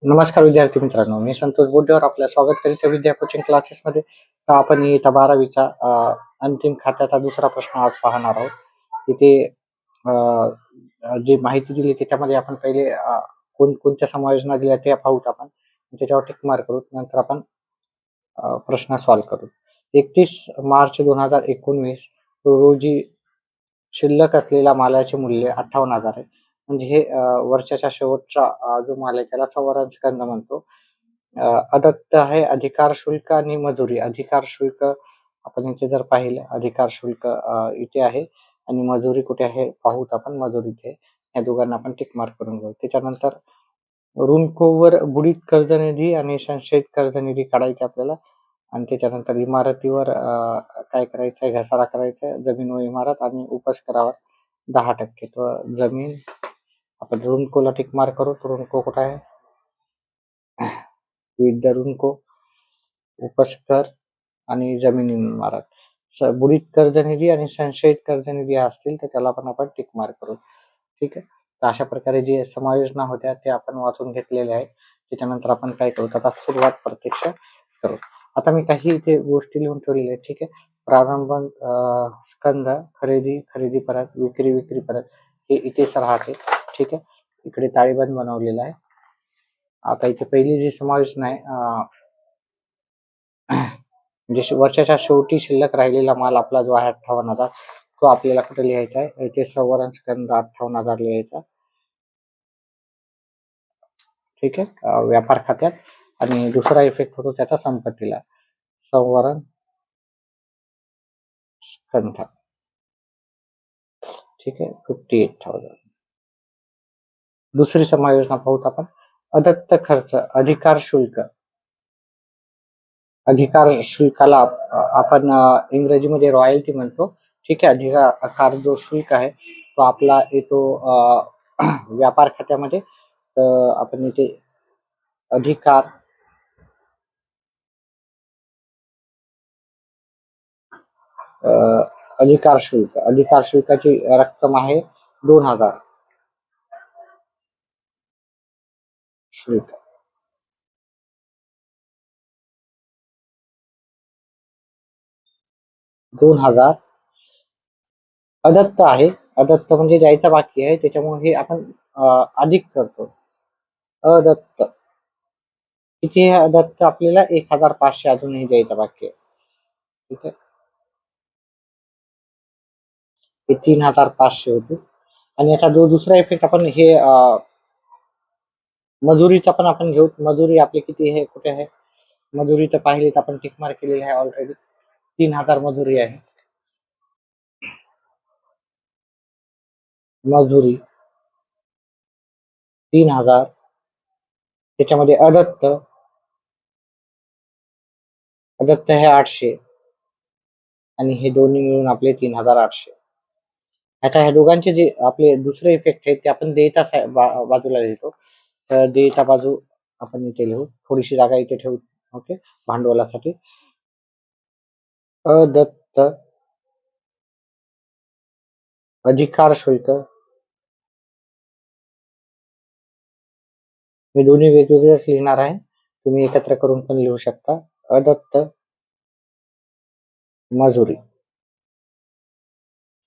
नमस्कार विद्यार्थी मित्रांनो, मी संतोष बोड्डेवर आपलं स्वागत करीत आहे विद्या कोचिंग क्लासेसमध्ये. तर आपण इयत्ता 12वीचा अंतिम खात्याचा दुसरा प्रश्न आज पाहणार आहोत. तिथे अ, जी माहिती दिली त्याच्यामध्ये आपण पहिले कोणकोणत्या समायोजना दिल्या ते पाहूत आपण. त्याच्यावर टिक मार्क करू. नंतर आपण प्रश्न सॉल्व्ह करू. 31 मार्च 2019 रोजी शिल्लक असलेल्या मालाचे मूल्य 58,000 आहे. म्हणजे हे वर्षाच्या शेवटचा जो माल आहे त्याला संवरण स्कंद म्हणतो. अदत्त आहे अधिकार शुल्क आणि मजुरी. अधिकार शुल्क आपण इथे जर पाहिलं अधिकार शुल्क इथे आहे आणि मजुरी कुठे आहे पाहूत आपण मजुरी इथे. या दोघांना आपण टिक मार्क करून घेऊ. त्याच्यानंतर ऋणकोवर बुडीत कर्ज निधी आणि संशयित कर्ज निधी काढायचे आपल्याला आणि त्याच्यानंतर इमारतीवर काय करायचं आहे घसारा करायचा आहे जमीन व इमारत आणि उपस्करावर 10% तर जमीन आपण ऋणकोला टिक मार्क करू. तो ऋणको कुठे आहे विविध ऋणको उपस्कर आणि जमीन इमारत बुडीत कर्ज निधी आणि संशयित कर्ज निधी असतील तर त्याला पण आपण टिक मार्क करू. ठीक आहे. तर अशा प्रकारे जे समायोजना होत्या ते आपण वाचून घेतलेल्या आहेत. त्याच्यानंतर आपण काय करू आता सुरुवात प्रत्यक्ष करू. आता मी काही इथे गोष्टी लिहून ठेवलेल्या आहेत. ठीक आहे. प्रारंभ स्कंद खरेदी परत विक्री परत हे इथेच राहते. ठीक आहे. इकडे ताळेबंद बनवलेला आहे. आता इथे पहिली जी समायोजना आहे म्हणजे वर्षाच्या शेवटी शिल्लक राहिलेला माल आपला जो आहे 58,000 तो आपल्याला कुठे लिहायचा आहे इथे संवरण स्कंद 58,000 लिहायचा. ठीक आहे. व्यापार खात्यात आणि दुसरा इफेक्ट होतो त्याचा संपत्तीला संवरण स्कंध. ठीक आहे. 58,000. दुसरी समायोजना पाहूत आपण अदत्त खर्च अधिकार शुल्काला आपण इंग्रजीमध्ये रॉयल्टी म्हणतो. ठीक आहे. अधिकार जो शुल्क आहे तो आपला येतो व्यापार खात्यामध्ये. आपण इथे अधिकार अधिकार शुल्काची रक्कम आहे 2,000 शुल्क 2,000 अदत्त आहे. अदत्त म्हणजे द्यायचा बाकी आहे त्याच्यामुळे हे आपण अधिक करतो. अदत्त किती आहे अदत्त आपल्याला 1,500 अजूनही द्यायचा बाकी आहे. ठीक आहे. हे 3,500 होते आणि याचा जो दुसरा इफेक्ट आपण हे मजुरीचा पण आपण घेऊ. मजुरी आपली किती आहे कुठे आहे मजुरी तर पाहिली तर आपण टिक मार्क केलेली आहे ऑलरेडी. 3,000 मजुरी आहे. मजुरी 3,000 त्याच्यामध्ये अदत्त हे 800 आणि हे दोन्ही मिळून आपले 3,800. आता ह्या दोघांचे जे आपले दुसरे इफेक्ट आहेत ते आपण देयता बाजूला लिहितो. तर देयता बाजू आपण इथे लिहू. थोडीशी जागा इथे ठेवू. ओके. भांडवलासाठी अदत्त अधिकार शुल्क मी दोन्ही वेगवेगळेच लिहिणार आहे. तुम्ही एकत्र करून पण लिहू शकता. अदत्त मजुरी.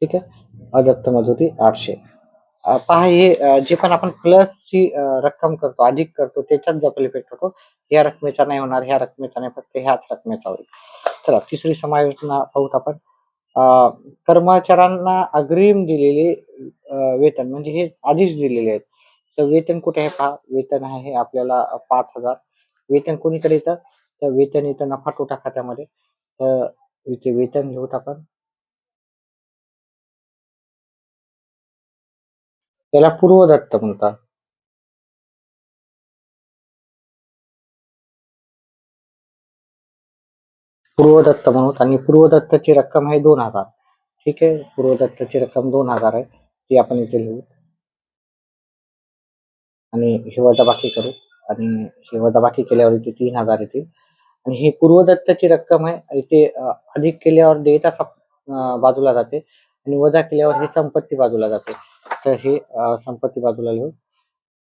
ठीक आहे. अदत्त मजुरी 800. पहा हे जे पण आपण प्लसची रक्कम करतो अधिक करतो त्याच्यात डबल इफेक्ट होतो. ह्या रकमेचा नाही होणार ह्या रकमेचा नाही फक्त ह्याच रकमेचा होईल. चला तिसरी समायोजना पाहूत आपण. कर्मचाऱ्यांना अग्रिम दिलेले वेतन म्हणजे हे आधीच दिलेले आहेत. तर वेतन कुठे आहे पहा वेतन आहे आपल्याला 5,000. वेतन कोणीकडे येतं तर वेतन येतं नफा तोटा खात्यामध्ये. तर इथे वेतन घेऊत आपण. त्याला पूर्वदत्त म्हणतात. पूर्वदत्त म्हणून आणि पूर्वदत्तची रक्कम आहे 2,000. ठीक आहे. पूर्वदत्तची रक्कम 2,000 आहे ती आपण इथे लिहू आणि हे वजाबाकी करू आणि हे वजाबाकी केल्यावर इथे 3,000 येते आणि ही पूर्वदत्तची रक्कम आहे इथे अधिक केल्यावर देयता बाजूला जाते आणि वजा केल्यावर ही संपत्ती बाजूला जाते. तर हे संपत्ती बाजूला लिहू.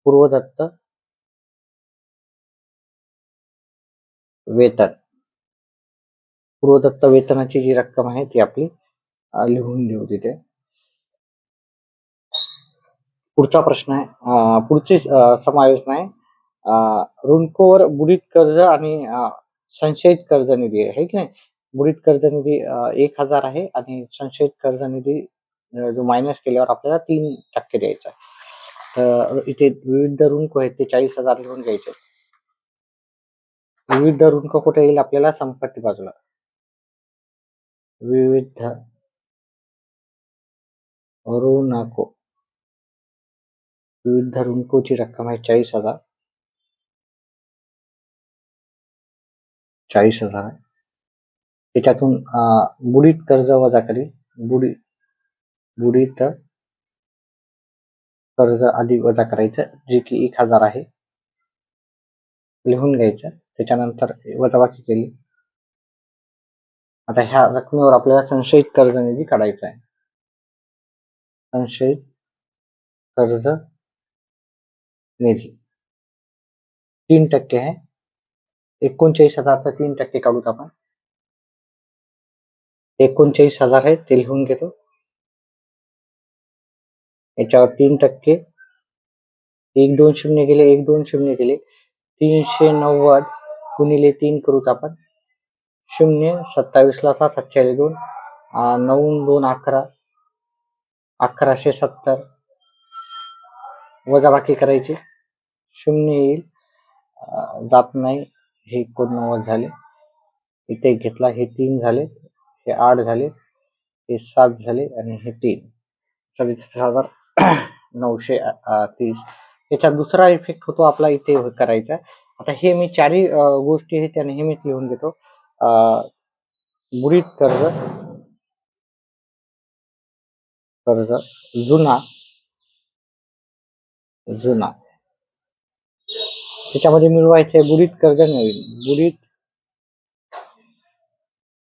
पूर्वदत्त वेतन, पूर्वदत्त वेतनाची जी रक्कम आहे ती आपली लिहून देऊ तिथे. पुढचा प्रश्न आहे, पुढची समायोजन आहे, ऋणकोवर बुडीत कर्ज आणि संशयित कर्ज निधी आहे की नाही. बुडीत कर्ज निधी 1,000 आहे आणि संशयित कर्ज निधी जो मायनस केल्यावर आपल्याला 3% द्यायचा. तर इथे विविध ऋणको आहेत ते 40,000 लिहून घ्यायचे. विविध ऋणको कुठे येईल आपल्याला, संपत्ती बाजूला. विविध ऋणको, विविध ऋणकोची रक्कम आहे 40,000. 40,000 आहे. त्याच्यातून बुडीत कर्ज वजा करील. बुडीत कर्ज आधी वजा करायचं, जे की 1,000 आहे, लिहून घ्यायचं. त्याच्यानंतर वजाबाकी केली. आता ह्या रकमेवर आपल्याला संशयित कर्ज निधी काढायचा आहे. संशयित कर्ज निधी 3% आहे. 39,000चा 3% काढूत आपण. 39,000 आहे ते लिहून घेतो. याच्यावर 3%, 1,2,0 गेले, 1,2,0 गेले, 390 गुणिले 3 करूत आपण. 0, 27 ला 7, 2, 9, 2, 11, 1,170. वजाबाकी करायची, 0 येईल, जात नाही, हे 89 झाले. इथे घेतला, हे 3 झाले, हे 8 झाले, हे 7 झाले आणि हे 3, 37,930. याचा दुसरा इफेक्ट होतो आपला इथे करायचा. आता हे मी चारही गोष्टी आहेत त्या नेहमीच लिहून घेतो. बुडीत कर्ज जुना, त्याच्यामध्ये मिळवायचे बुडीत कर्ज नवीन, बुडीत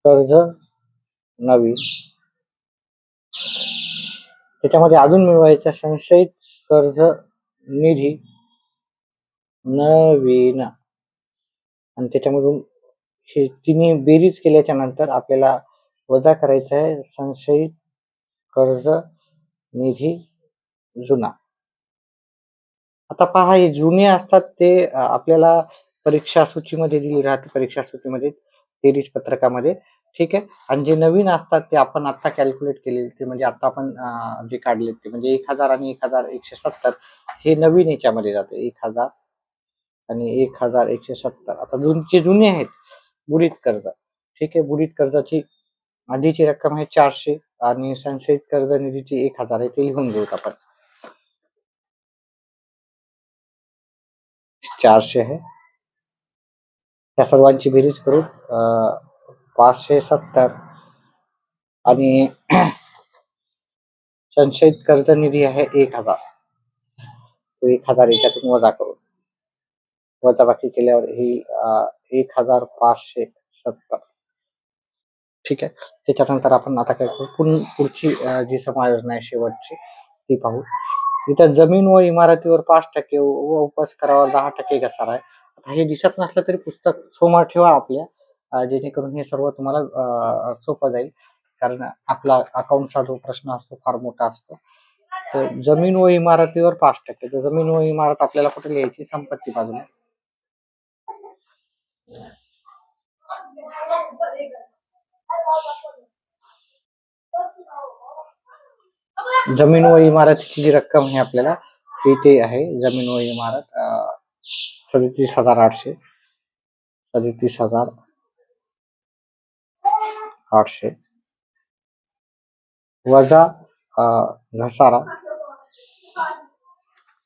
कर्ज नवीन. त्याच्यामध्ये अजून मिळवायचं संशयित कर्ज निधी नवीन. आणि त्याच्यामधून हे तिन्ही बेरीज केल्याच्या नंतर आपल्याला वजा करायचं आहे संशयित कर्ज निधी जुना. आता पहा, हे जुने असतात ते आपल्याला परीक्षा सूचीमध्ये दिली राहते, परीक्षा सूचीमध्ये 23 पत्रकामध्ये, ठीक आहे. आणि जे नवीन असतात ते आपण आता कॅल्क्युलेट केलेले, ते म्हणजे आता आपण जे काढले ते म्हणजे 1,000 आणि 1,170 हे नवीन याच्यामध्ये जाते. 1,000 आणि 1,170. आता जुने आहेत बुडीत कर्ज, ठीक आहे. बुडीत कर्जाची आधीची रक्कम आहे 400 आणि संशयित कर्ज निधीची 1,000 आहे, ते लिहून घेऊत आपण. 400 आहे, त्या सर्वांची बेरीज करू, 570. आणि संशयित कर्ज निधी आहे 1,000, तो 1,000 याच्यातून वजा करू. वजाबाकी केल्यावर ही 1,570, ठीक आहे. त्याच्यानंतर आपण आता काय करू, पुढची जी समायोजन आहे शेवटची ती पाहू. इथं जमीन व इमारतीवर 5% व उपस्करावर 10% घसारा आहे. हे दिसत नसलं तरी पुस्तक समोर ठेवा आपल्या, जेणेकरून हे सर्व तुम्हाला सोपं जाईल. कारण आपला अकाउंटचा जो प्रश्न असतो फार मोठा असतो. तर जमीन व इमारतीवर 5%, तर जमीन व इमारत आपल्याला कुठे लिहायची, संपत्ती बाजूला. जमीन व इमारतीची जी रक्कम आहे आपल्याला इथे आहे, जमीन व इमारत 37,800, 37,800 वजा घसारा.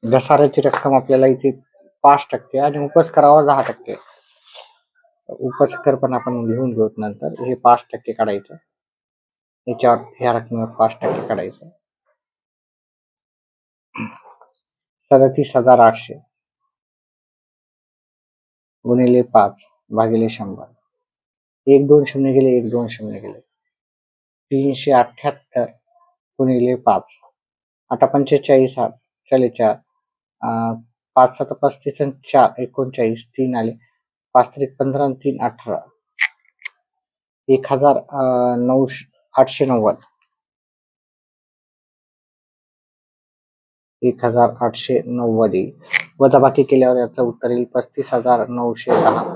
घसाऱ्याची रक्कम आपल्याला इथे 5% आणि उपस्करावर 10%. उपस्कर पण आपण लिहून घेऊ नंतर. हे 5% काढायचं, याच्यावर ह्या रकमेवर 5% काढायचं. 37,800 गुणिले 5 भागिले 100. 1,2,0 गेले, 1,2,0 गेले, 378 गुणिले 5, 8,45, 4, 5, 7, 35 आणि 4, 39, 3 आले, 5 त्रिक 15 आणि 3 18, 1890, 1890 येईल. वजाबाकी केल्यावर याचं उत्तर येईल 35,910.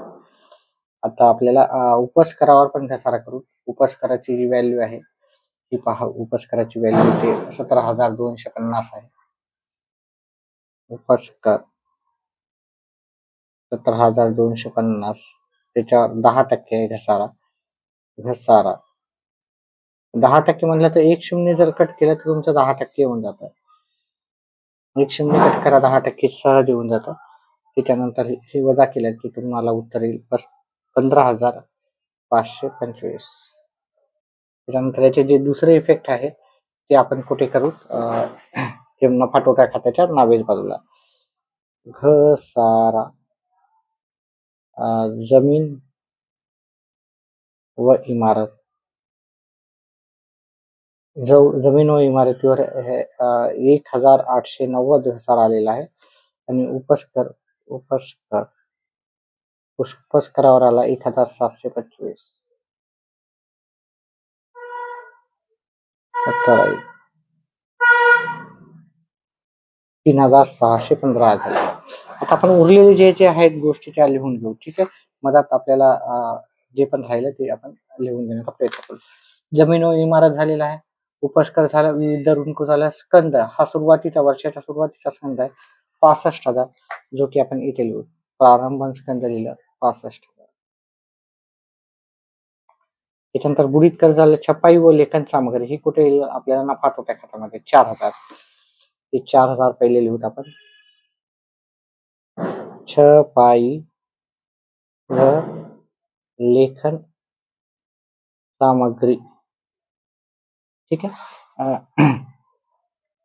आता आपल्याला उपस्करावर पण घसारा करू. उपस्कराची जी व्हॅल्यू आहे ती पहा. उपस्कराची व्हॅल्यू इथे 17,250 आहे. उपस्कर 17,250, त्याच्यावर 10% आहे घसारा. घसारा 10% म्हणलं तर 1 शून्य जर कट केलं तर तुमचं 10% होऊन जातं. 1 शून्य कट करा, 10% सहज येऊन जातं. त्याच्यानंतर हे वजा केलं की तुम्हाला उत्तर येईल 15,525. त्याच्यानंतर याचे जे दुसरे इफेक्ट आहे ते आपण कुठे करू, ते नफा तोटा खात्याच्या नावेच बाजूला. घसारा जमीन व इमारत. जमीन व इमारतीवर 1,890 घसारा आलेला आहे आणि उपस्करावर आला 1,725. अच्छा राहील 3,615 झाले. आता आपण उरलेले जे आहेत गोष्टी त्या लिहून घेऊ. ठीक आहे. मधात आपल्याला जे पण राहिलं ते आपण लिहून घेण्याचा प्रयत्न करू. जमीन व इमारत झालेला आहे. उपस्कर झाला. विविध ऋणको झाला. स्कंद हा सुरुवातीचा वर्षाच्या सुरुवातीचा स्कंद आहे 65,000, जो की आपण इथे लिहू. प्रारंभन स्कंद लिहिलं 65,000. त्याच्यानंतर बुडीत कर झालं. छपाई व लेखन सामग्री ही कुठे येईल आपल्याला नफा तोटा खात्यामध्ये 4,000. हे 4,000 पहिले लिहूत आपण. छपाई व लेखन सामग्री. ठीक आहे.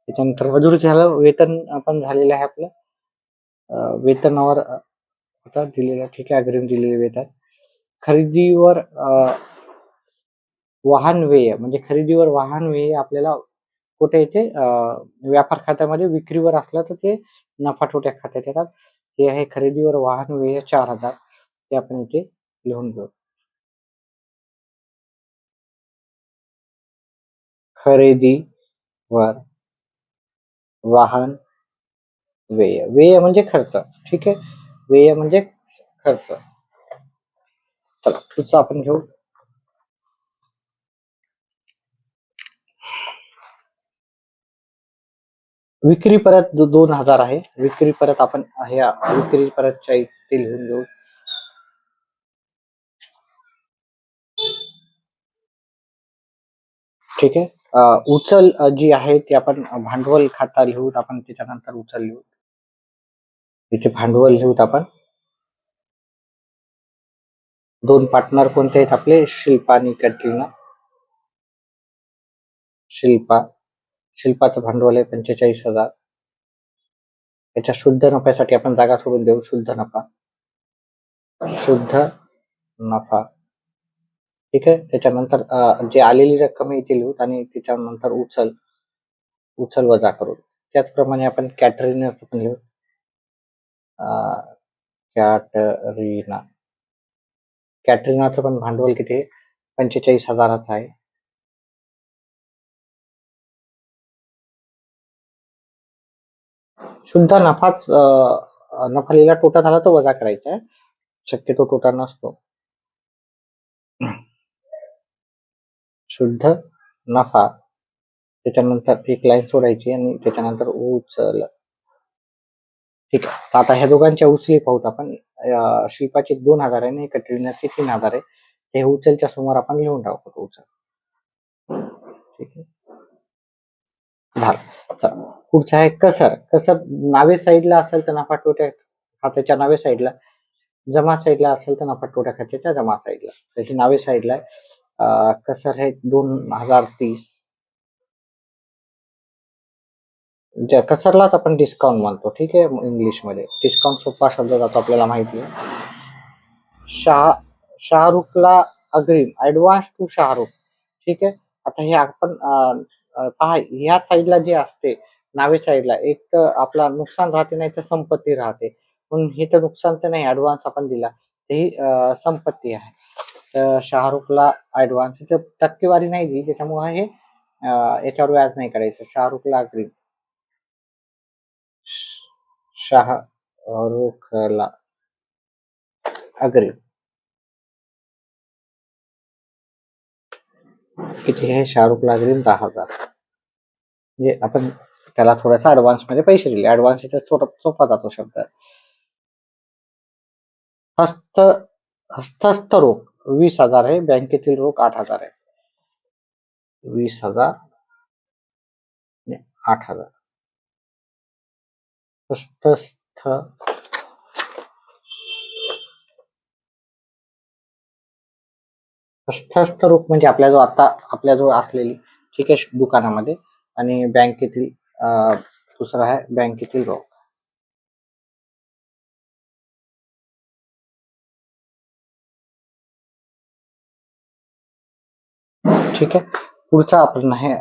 त्याच्यानंतर मजुरी झालं. वेतन आपण झालेलं आहे आपलं. वेतनावर आता दिलेलं. ठीक आहे. अग्रिम दिलेले वेतन. खरेदीवर वाहन व्यय म्हणजे खरेदीवर वाहन व्यय आपल्याला कुठे येते, व्यापार खात्यामध्ये विक्रीवर असलं तर ते नफा तोटा खात्यात येतात. हे आहे खरेदीवर वाहन व्यय 4,000. ते आपण इथे लिहून घेऊ. खरेदीवर वाहन व्यय. व्यय म्हणजे खर्च. ठीक आहे. व्यय म्हणजे खर्च. चला पुढचं आपण घेऊ. विक्री परत 2,000 आहे. विक्री परत आपण विक्री परतच्या इथे लिहून घेऊ. ठीक आहे. उचल जी आहे ती आपण भांडवल खाता लिहूत आपण. त्याच्यानंतर उचल लिहू. इथे भांडवल लिहूत आपण. 2 पार्टनर कोणते आहेत आपले, शिल्पा आणि कॅटरीना. शिल्पाचं भांडवल आहे 45,000. त्याच्या शुद्ध नफ्यासाठी आपण जागा सोडून देऊ. शुद्ध नफा. ठीक आहे. त्याच्यानंतर जे आलेली रक्कम आहे इथे लिहूत आणि त्याच्यानंतर उचल वजा करू. त्याचप्रमाणे आपण कॅटरीनाचं पण लिहू. कॅटरीनाचं पण भांडवल किती आहे, 45,000 आहे. शुद्ध नफाच नफा लिहिला. तोटा झाला तो वजा करायचा आहे. शक्यतो तोटा नसतो. शुद्ध नफा. त्याच्यानंतर एक लाईन सोडायची आणि त्याच्यानंतर उचल. ठीक आहे. आता ह्या दोघांच्या उचली पाहूत आपण. शिल्पाचे 2,000 आहे आणि कॅटरीनाचे 3,000 आहे. हे उचलच्या समोर आपण लिहून टाकू उचल. ठीक आहे. झालं. पुढचं आहे कसर. कसर नावे साईडला असेल तर नफा तोट्या खात्याच्या नावे साईडला, जमा साईडला असेल तर नफा तोट्या खात्याच्या जमा साईडला. तर ही नावे साईडला आहे. कसर आहे 2,030. कसरलाच आपण डिस्काउंट म्हणतो. ठीक आहे. इंग्लिशमध्ये डिस्काउंट सोपा शब्द जातो, आपल्याला माहिती आहे. शाहरुखला अग्रिम, ऍडव्हान्स टू शाहरुख. ठीक आहे. आता हे आपण पहा, ह्या साईडला जे असते नावे साईडला, एक तर आपला नुकसान राहते नाही तर संपत्ती राहते. म्हणून हे तर नुकसान तर नाही, ऍडव्हान्स आपण दिला. ही संपत्ती आहे. तर शाहरुखला ऍडव्हान्स तर टक्केवारी नाही दिली त्याच्यामुळे हे याच्यावर व्याज नाही करायचं. शाहरुखला अग्रिम, शाहरुखला अग्रिम किती आहे? शाहरुखला अग्रिम 10,000. म्हणजे आपण त्याला थोडासा ऍडव्हान्स मध्ये पैसे दिले. ऍडव्हान्स इथे सोपा जातो शब्द. हस्त हस्तस्थ रोख 20,000 आहे. बँकेतील रोख 8,000 आहे. 20,000 आणि 8,000. हस्तस्थ हस्तस्थ रोख म्हणजे आपल्याजवळ असलेली, ठीक आहे, दुकानामध्ये. आणि बँकेतील दुसरा आहे बँकेतील रोख. ठीक आहे. पुढचा आपण आहे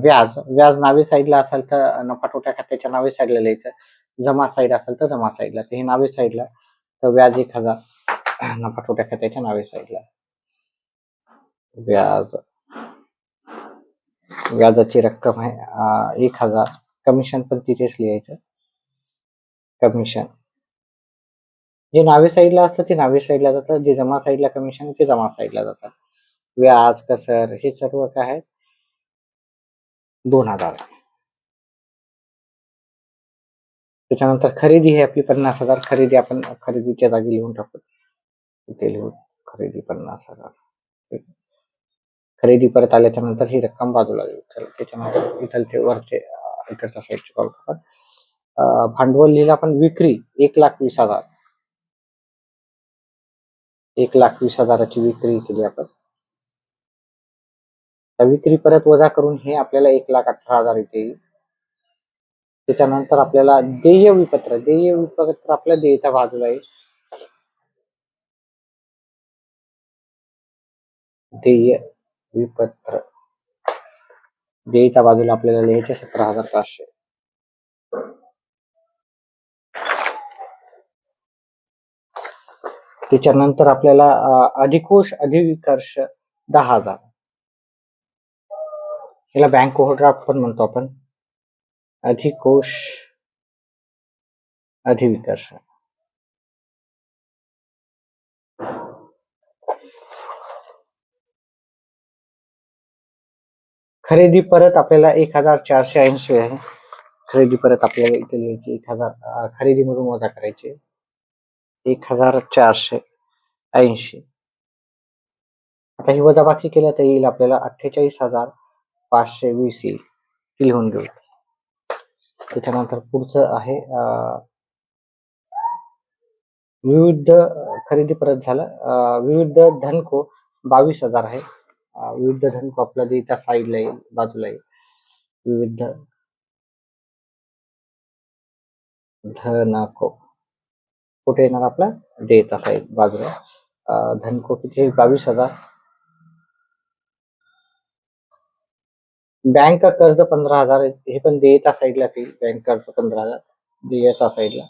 व्याज. व्याज नावे साईडला असेल तर नफा तोटा खात्याच्या नावे साईडला लिहायचं. जमा साईड असेल तर जमा साईडला. तर हे नावे साईडला. तर व्याज 1,000 नफा तोटा खात्याच्या नावे साईडला. व्याज, व्याजाची रक्कम आहे 1,000. कमिशन पण तिथेच लिहायचं. कमिशन जे नावे साईडला असतं ते नावे साईडला जातं. जे जमा साईडला कमिशन ते जमा साईडला जातात. व्याज, कसर हे सर्व काय आहे 2,000. त्याच्यानंतर खरेदी ही आपली 50,000. खरेदी आपण खरेदीच्या जागी लिहून टाकू. इथे लिहून खरेदी 50,000. खरेदी परत आल्याच्या नंतर ही रक्कम बाजूला लिहू. त्याच्यानंतर इथलचे वरचे इकडच्या साईडचे कॉल आपण भांडवल लिहिलं आपण. विक्री 1,20,000. 1,20,000ची विक्री केली आपण. विक्री परत वजा करून हे आपल्याला 1,18,000 इथे येईल. त्याच्यानंतर आपल्याला देय विपत्र. देय विपत्र आपल्या देयच्या बाजूला येईल. देय विपत्र देयच्या बाजूला आपल्याला लिहायचे 17,500. त्याच्यानंतर आपल्याला अधिकोष अधिविकर्ष 10,000. याला बँक ओव्हरड्राफ्ट पण म्हणतो आपण. अधिकोष अधिविकर्ष. खरेदी परत आपल्याला 1,480 आहे. खरेदी परत आपल्याला इथे लिहायची 1,000 खरेदी मधून वजा करायचे 1,480. आता ही वजाबाकी केल्या तर येईल आपल्याला 48,520 येईल. लिहून घेऊ. त्याच्यानंतर पुढचं आहे विविध खरेदी परत झालं. विविध धनको 22,000 आहे. विविध धनको आपला देयता साईडला येईल, बाजूला येईल. विविध धनको कुठे येणार आपला देयता साईड बाजूला. धनको किती 22,000. बँक कर्ज 15,000. हे पण देयता साईडला येईल. बँक कर्ज 15,000 देयता साईडला.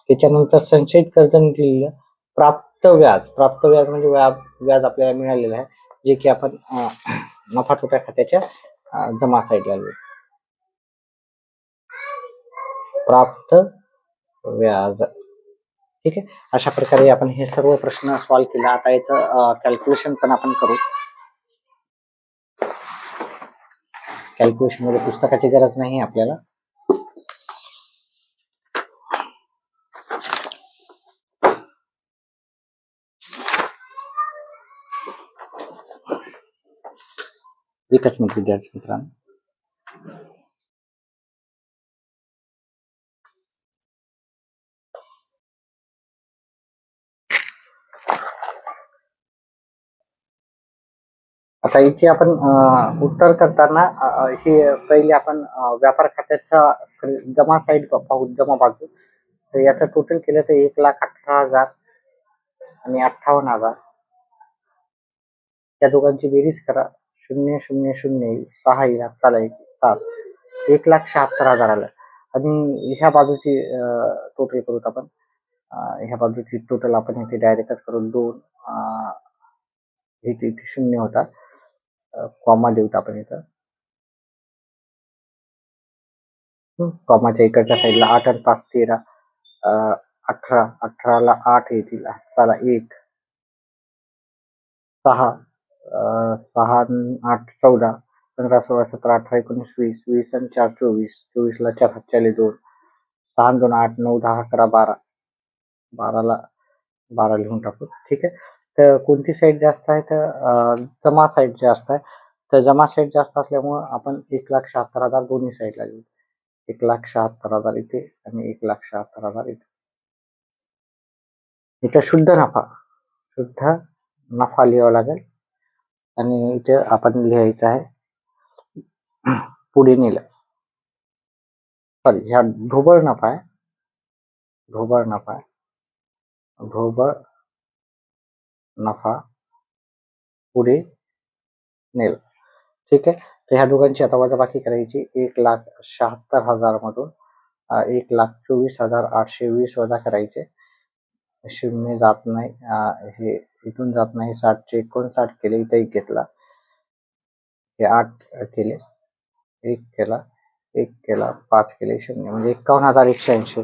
त्याच्यानंतर संचयित कर्ज दिलेलं. प्राप्त व्याज. प्राप्त व्याज म्हणजे व्याज आपल्याला मिळालेलं आहे, जे की आपण नफा तोटा खात्याच्या जमा साईडला लिहू. प्राप्त व्याज. ठीक आहे. अशा प्रकारे आपण हे सर्व प्रश्न सॉल्व्ह केला. आता याचं कॅल्क्युलेशन पण आपण करू. कॅल्क्युलेशन मध्ये पुस्तकाची गरज नाही आपल्याला. एकच मिनिट विद्यार्थी मित्रांनो. आता इथे आपण उत्तर करताना हे पहिले आपण व्यापार खात्याचा जमा साईड पाहू. जमा बाजू. तर याचं टोटल केलं तर 1,18,000 आणि 58,000. त्या दोघांची बेरीज करा. 0,0,0,6 येईल. 7 1,76,000 आलं. आणि ह्या बाजूची टोटल करूत आपण. ह्या बाजूची टोटल आपण इथे डायरेक्टच करू. 2 इथे इथे 0 होता, कॉमा देऊत आपण इथं. कॉमाच्या इकडच्या साईडला 8 आणि 5 13, 18, 18ला 8 येतील. चला 1 6, 6 आणि 8 14, 15 16 17 18 19 20, 20 आणि 4 24, 24ला 4 हातच्याले 2, 6 आणि 2 8 9 10 11 12, 12ला 12 लिहून टाकू. ठीक आहे. तर कोणती साईड जास्त आहे? तर जमा साईड जास्त आहे. तर जमा साईड जास्त असल्यामुळं आपण 1,76,000 दोन्ही साईडला लिहू. 1,76,000 इथे आणि 1,76,000 इथे. इथं शुद्ध नफा लिहावा लागेल आणि इथे आपण लिहायचं आहे पुढे नेलं. सॉरी, ह्या ढोबळ नफा आहे. ढोबळ नफा पुढे नेलं. ठीक आहे. तर ह्या दोघांची आता वजाबाकी करायची. 1,76,000 मधून 1,24,820 वजा करायचे. 0 जात नाही, हे इथून जात नाही. 60चे 59 केले, इथं 1 घेतला, हे 8 केले, 1 केला, 1 केला, 5 केले, 0 म्हणजे 51,180.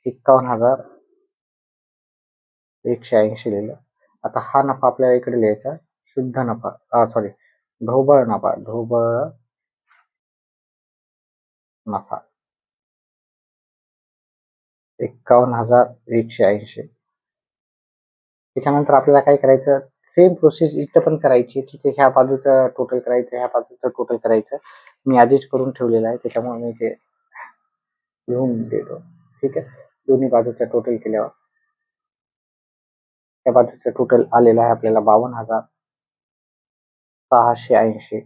51,180 लिहिलं. आता हा नफा आपल्याला इकडे लिहायचा, शुद्ध नफा, सॉरी, ढोबळ नफा 51,180. त्याच्यानंतर आपल्याला काय करायचं, सेम प्रोसेस इथं पण करायची. ठीक आहे. ह्या बाजूचं टोटल करायचं, ह्या बाजूचं टोटल करायचं. मी आधीच करून ठेवलेलं आहे, त्याच्यामुळे मी ते लिहून देतो. ठीक आहे. दोन्ही बाजूचं टोटल केल्यावर त्या बाजूचं टोटल आलेलं आहे आपल्याला 52,680.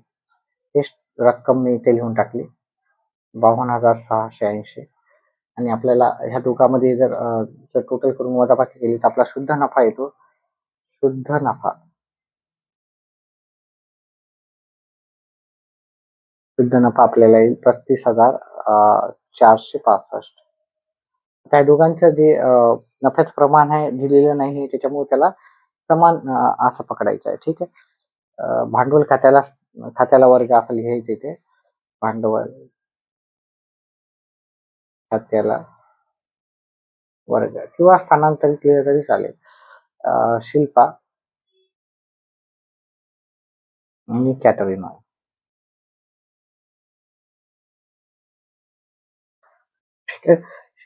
हेच रक्कम मी इथे लिहून टाकली, 52,680. आणि आपल्याला ह्या दोघांमध्ये जर टोटल करून वजाबाकी केली तर आपला शुद्ध नफा येतो. शुद्ध नफा आपल्याला येईल 35,465. त्या दोघांचं जे नफ्याचं प्रमाण आहे दिलेलं नाही, त्याच्यामुळे त्याला समान असं पकडायचं आहे. ठीक आहे. भांडवल खात्याला वर्ग असं लिहायचं इथे. भांडवल खात्याला वर्ग किंवा स्थानांतरित लिहिलं तरी चालेल. शिल्पा आणि कॅटरीना. ठीक आहे.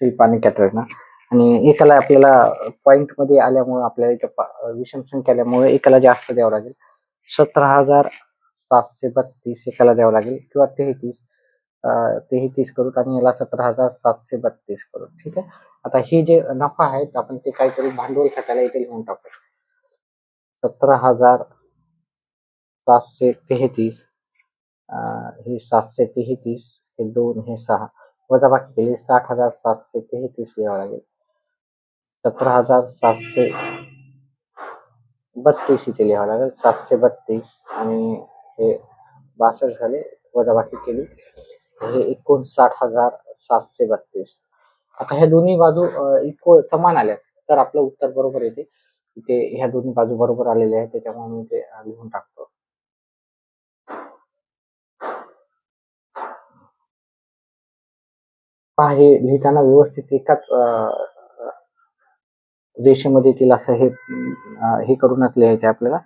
शिल्पा आणि कॅटरीना. आणि एकाला आपल्याला पॉइंट मध्ये आल्यामुळे आपल्याला इथं विषम संख्या आल्यामुळे एकाला जास्त द्यावं लागेल. 17,732 एकाला द्यावं लागेल, किंवा 33 करू आणि याला 17,732 करू. ठीक आहे. आता हे जे नफा आहे आपण ते काय करू, भांडवल खात्याला इथे लिहून टाकू. 17,733, हे 733, हे 2, हे 6 वजाबाकी केली 60,733 लिहावं लागेल. 17,732 इथे लिहावं लागेल. 732 आणि हे 62 झाले, वजाबाकी केली, हे 59,732. आता ह्या दोन्ही बाजू इक्वल समान आल्या तर आपलं उत्तर बरोबर येते. इथे ह्या दोन्ही बाजू बरोबर आलेल्या आहेत, त्याच्यामुळे मी ते लिहून टाकतो. पहा, हे लिहिताना व्यवस्थित एकाच रेषेमध्ये येतील असं हे करूनच लिहायचं आपल्याला.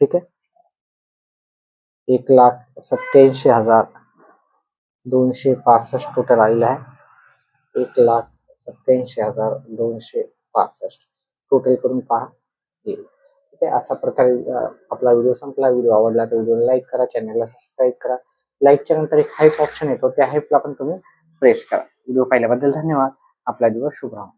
ठीक आहे. 1,87,265 टोटल आलेलं आहे. 1,87,265 टोटल करून पहा येईल. ठीक आहे. अशा प्रकारे आपला व्हिडिओ संपला. व्हिडिओ आवडला तर व्हिडिओला लाईक करा, चॅनलला सबस्क्राईब करा. लाईकच्या नंतर एक हाईप ऑप्शन येतो, त्या हाईपला पण तुम्ही प्रेस करा. व्हिडिओ पाहिल्याबद्दल धन्यवाद. आपला दिवस शुभ राहो.